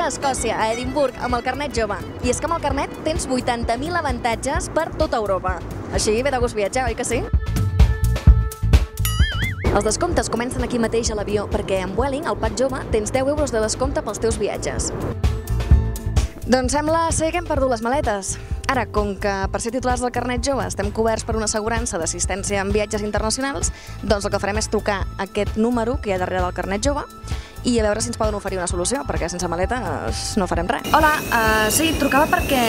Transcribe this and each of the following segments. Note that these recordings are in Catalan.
a Escòcia, a Edimburg, amb el carnet jove. I és que amb el carnet tens 80.000 avantatges per tota Europa. Així ve de gust viatjar, oi que sí? Els descomptes comencen aquí mateix a l'avió, perquè amb Vueling, al pack jove, tens 10 euros de descompte pels teus viatges. Doncs sembla ser que hem perdut les maletes. Ara, com que per ser titulars del carnet jove estem coberts per una assegurança d'assistència en viatges internacionals, doncs el que farem és trucar aquest número que hi ha darrere del carnet jove i a veure si ens poden oferir una solució, perquè sense maletes no farem res. Hola, sí, trucava perquè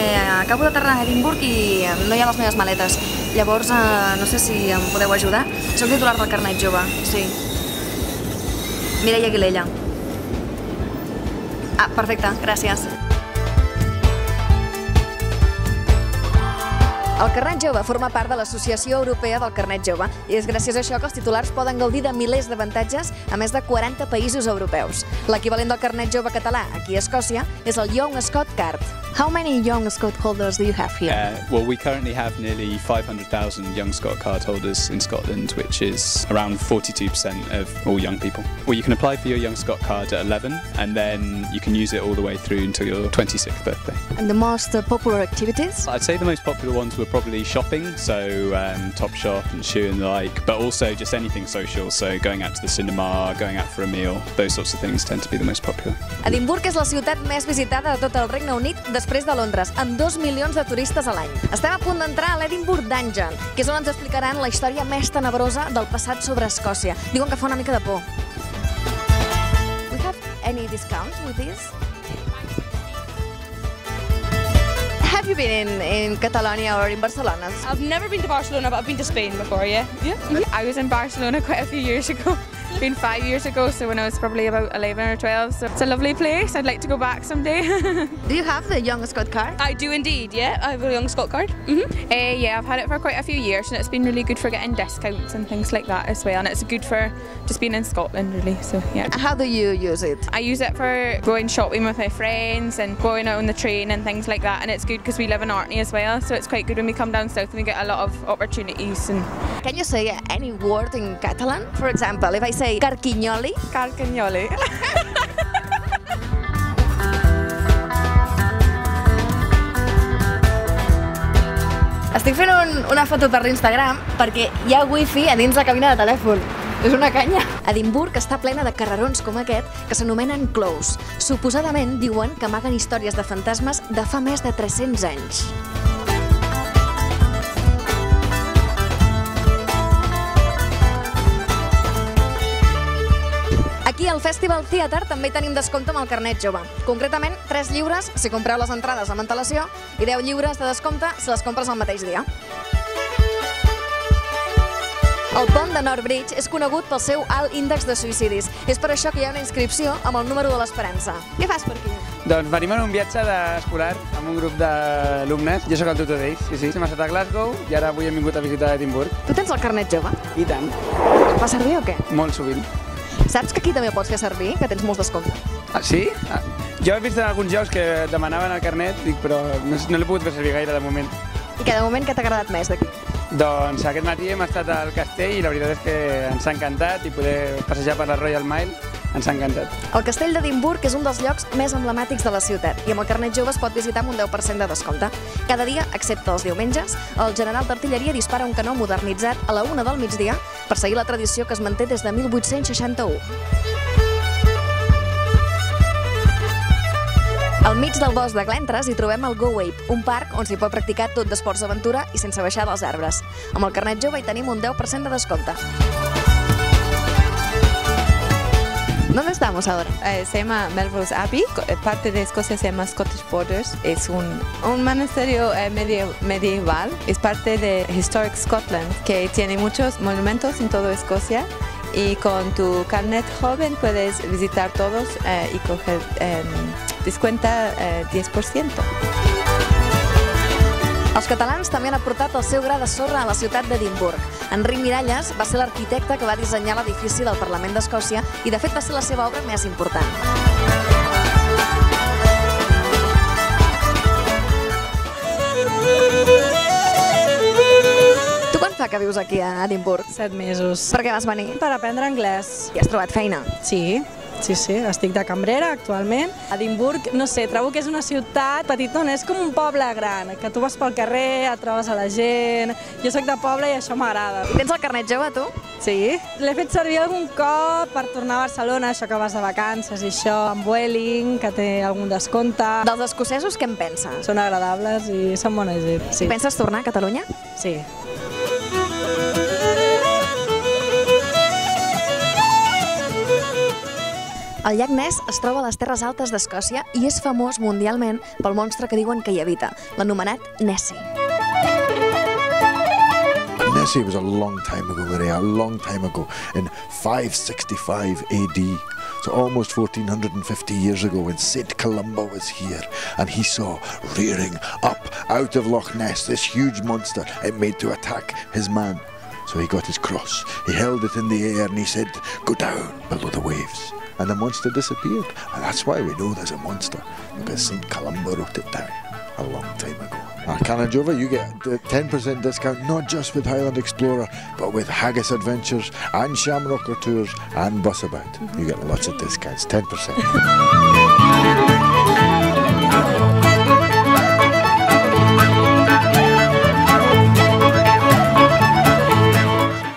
acabo d'aterrar a Edimburg i no hi ha les meves maletes. Llavors, no sé si em podeu ajudar. Soc titular del carnet jove, sí. Mireia Aguilella. Ah, perfecte, gràcies. El carnet jove forma part de l'Associació Europea del Carnet Jove i és gràcies a això que els titulars poden gaudir de milers d'avantatges a més de 40 països europeus. L'equivalent del carnet jove català aquí a Escòcia és el Young Scot Card. How many Young Scot holders do you have here? Well, we currently have nearly 500,000 Young Scot card holders in Scotland, which is around 42% of all young people. Well, you can apply for your Young Scot card at 11 and then you can use it all the way through until your 26th birthday. And the most popular activities? I'd say the most popular ones were probably shopping, so Topshop and Shoe and the like, but also just anything social, so going out to the cinema, going out for a meal, those sorts of things tend to be the most popular. Edimburg és la ciutat més visitada de tot el Regne Unit després de Londres, amb 2 milions de turistes a l'any. Estem a punt d'entrar a l'Edinburgh Dungeon, que és on ens explicaran la història més tenebrosa del passat sobre Escòcia. Diuen que fa una mica de por. We have any discounts with this? Have you been in Catalonia or in Barcelona? I've never been to Barcelona, but I've been to Spain before, yeah. I was in Barcelona quite a few years ago. Been 5 years ago, so when I was probably about 11 or 12. So it's a lovely place. I'd like to go back someday. Do you have the Young Scot card? I do indeed, yeah. I have a Young Scot card. Yeah, I've had it for quite a few years, and it's been really good for getting discounts and things like that as well. And it's good for just being in Scotland, really. So yeah. How do you use it? I use it for going shopping with my friends and going out on the train and things like that. And it's good because we live in Orkney as well, so it's quite good when we come down south and we get a lot of opportunities. And can you say any word in Catalan? For example, if I say carquinyoli? Carquinyoli. Estic fent una foto per l'Instagram perquè hi ha wifi a dins la cabina de telèfon. És una canya. Edimburg està plena de carrerons com aquest que s'anomenen clous. Suposadament diuen que amaguen històries de fantasmes de fa més de 300 anys. Aquí al Festival Theatre també hi tenim descompte amb el carnet jove. Concretament, 3 lliures si compreu les entrades amb antelació i 10 lliures de descompte si les compres el mateix dia. El pont de North Bridge és conegut pel seu alt índex de suïcidis. És per això que hi ha una inscripció amb el número de l'esperança. Què fas per aquí? Doncs venim en un viatge escolar amb un grup d'alumnes. Jo sóc el tutor d'ells, sí. Hem estat a Glasgow i ara avui hem vingut a visitar Edimburg. Tu tens el carnet jove? I tant. Et fa servir o què? Molt sovint. Saps que aquí també ho pots fer servir, que tens molts descomptes? Ah, sí? Jo he vist en alguns jocs que demanaven el carnet, però no l'he pogut fer servir gaire de moment. I que de moment què t'ha agradat més d'aquí? Doncs aquest matí hem estat al castell i la veritat és que ens ha encantat i poder passejar per la Royal Mile ens ha encantat. El castell d'Edimburg és un dels llocs més emblemàtics de la ciutat i amb el carnet jove es pot visitar amb un 10% de descompte. Cada dia, excepte els diumenges, el general d'artilleria dispara un canó modernitzat a la 1 del migdia per seguir la tradició que es manté des de 1861. Al mig del bosc de Glentres hi trobem el Go Ape, un parc on s'hi pot practicar tot d'esports d'aventura i sense baixar dels arbres. Amb el carnet jove hi tenim un 10% de descompte. ¿Dónde estamos ahora? Se llama Melrose Abbey, parte de Escocia se llama Scottish Borders, es un monasterio medieval, es parte de Historic Scotland, que tiene muchos monumentos en toda Escocia. Y con tu carnet joven puedes visitar todos y coger descuenta 10%. Els catalans també han aportat el seu gra de sorra a la ciutat d'Edimburg. Enric Miralles va ser l'arquitecte que va dissenyar l'edifici del Parlament d'Escòcia i de fet va ser la seva obra més important. Tu quan fa que vius aquí a Edimburg? 7 mesos. Per què vas venir? Per aprendre anglès. I has trobat feina? Sí. Sí, estic de cambrera actualment. Edimburg, no sé, trobo que és una ciutat petitona, és com un poble gran, que tu vas pel carrer, et trobes a la gent... Jo soc de poble i això m'agrada. Tens el carnet jove, tu? Sí, l'he fet servir algun cop per tornar a Barcelona, això que vas de vacances i això, amb Vueling, que té algun descompte. Dels escocesos, què en penses? Són agradables i són bona gent, sí. Penses tornar a Catalunya? Sí. El llac Ness es troba a les Terres Altes d'Escòcia i és famós mundialment pel monstre que diuen que hi habita, l'anomenat Nessie. Nessie was a long time ago, Maria, a long time ago, in 565 AD. So almost 1450 years ago when St. Columba was here and he saw rearing up out of Loch Ness this huge monster it made to attack his man. So he got his cross, he held it in the air and he said, "Go down below the waves." And the monster disappeared. And that's why we know there's a monster, because St. Columba wrote it down a long time ago. Canangova, you get the 10% discount, not just with Highland Explorer, but with Haggis Adventures and Shamrocker Tours and Busabout. You get lots of discounts, 10%.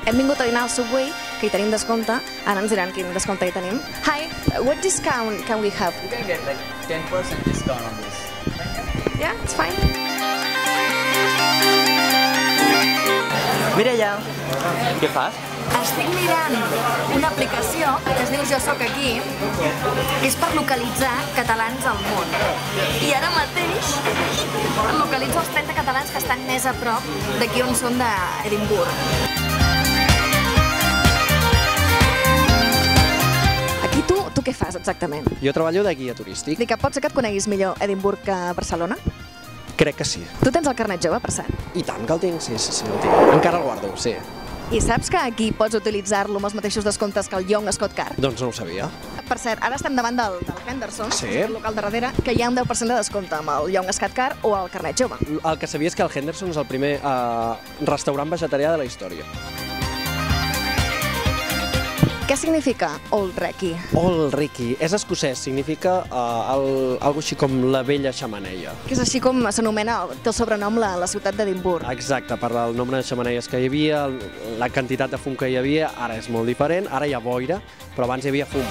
Hem vingut a dinar al Subway, que hi tenim descompte. Ara ens diran quin descompte hi tenim. Hi, what discount can we have? You can get like 10% discount on this. Yeah, it's fine. Mireia, què fas? Estic mirant una aplicació que es diu Jo Soc Aquí, que és per localitzar catalans al món. I ara mateix localitzo els 30 catalans que estan més a prop d'aquí on són d'Edimburg. Aquí tu què fas exactament? Jo treballo de guia turístic. Dic que pot ser que et coneguis millor Edimburg que Barcelona? Crec que sí. Tu tens el carnet jove, per cert? I tant que el tinc, sí, el tinc. Encara el guardo, sí. I saps que aquí pots utilitzar-lo amb els mateixos descomptes que el Young Scott Card? Doncs no ho sabia. Per cert, ara estem davant del Henderson, sí, el local de darrere, que hi ha un 10% de descompte amb el Young Scott Card o el carnet jove. El que sabia és que el Henderson és el primer restaurant vegetarià de la història. Què significa Old Reekie? Old Reekie és escocès, significa algo així com la vella xemeneia. Que és així com s'anomena, té el sobrenom la ciutat d'Edimburg. Exacte, per el nombre de xemeneies que hi havia, la quantitat de fum que hi havia, ara és molt diferent, ara hi ha boira, però abans hi havia fum.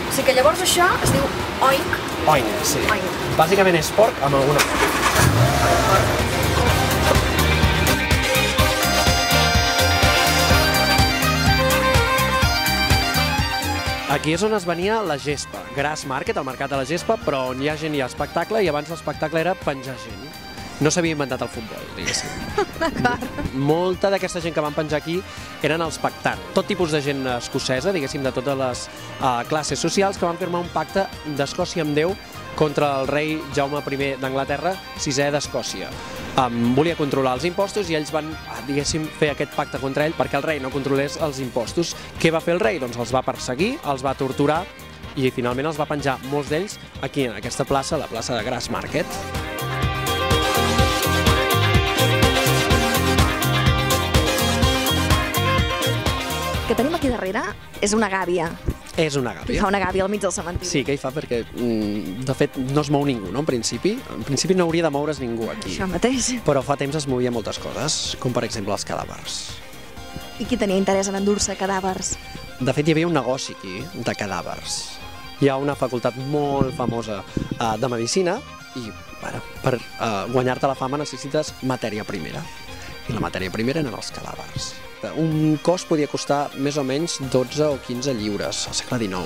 O sigui que llavors això es diu oink? Oink, sí. Bàsicament és porc amb alguna cosa. Aquí és on es venia la gespa, Grass Market, el mercat de la gespa, però on hi ha gent i hi ha espectacle, i abans l'espectacle era penjar gent. No s'havia inventat el futbol, diguéssim. Molta d'aquesta gent que van penjar aquí eren els pactants. Tot tipus de gent escocesa, diguéssim, de totes les classes socials, que van firmar un pacte d'Escòcia amb Déu contra el rei Jaume I d'Anglaterra, VI d'Escòcia. Volia controlar els impostos i ells van, diguéssim, fer aquest pacte contra ell perquè el rei no controlés els impostos. Què va fer el rei? Doncs els va perseguir, els va torturar i finalment els va penjar molts d'ells aquí en aquesta plaça, la plaça de Grass Market. El que tenim aquí darrere és una gàbia. És una gàbia. Hi fa una gàbia al mig del cementiri. Sí, que hi fa perquè, de fet, no es mou ningú, no? En principi no hauria de moure's ningú aquí. Això mateix. Però fa temps es movia moltes coses, com per exemple els cadàvers. I qui tenia interès en endur-se cadàvers? De fet, hi havia un negoci aquí de cadàvers. Hi ha una facultat molt famosa de medicina i, bueno, per guanyar-te la fama necessites matèria primera. I la matèria primera eren els cadàvers. Un cos podia costar més o menys 12 o 15 lliures al segle XIX.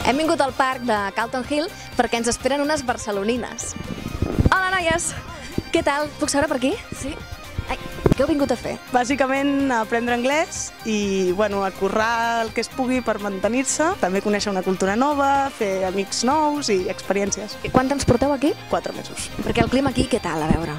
Hem vingut al parc de Calton Hill perquè ens esperen unes barcelonines. Hola, noies! Què tal? Puc seure per aquí? Sí? Ai, què heu vingut a fer? Bàsicament a aprendre anglès i a currar el que es pugui per mantenir-se, també conèixer una cultura nova, fer amics nous i experiències. I quant temps porteu aquí? 4 mesos. Perquè el clima aquí, què tal, a veure?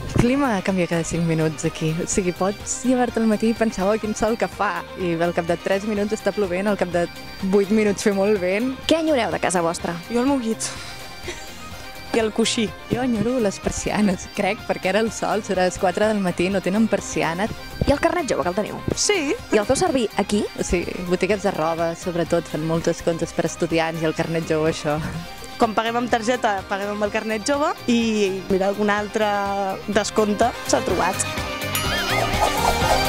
El clima canvia cada 5 minuts aquí. O sigui, pots llevar-te al matí i pensar, oh, quin sol que fa, i al cap de 3 minuts està plovent, al cap de 8 minuts fer molt vent. Què enyoreu de casa vostra? Jo el meu llit. i el coixí. Jo enyoro les persianes, crec, perquè ara el sol serà a les 4 del matí, no tenen persiana. I el carnet jove, que el teniu? Sí. I el feu servir aquí? Sí, botigues de roba, sobretot, fan molts descomptes per estudiants i el carnet jove, això. Quan paguem amb targeta, paguem amb el carnet jove i mira, algun altre descompte s'ha trobat.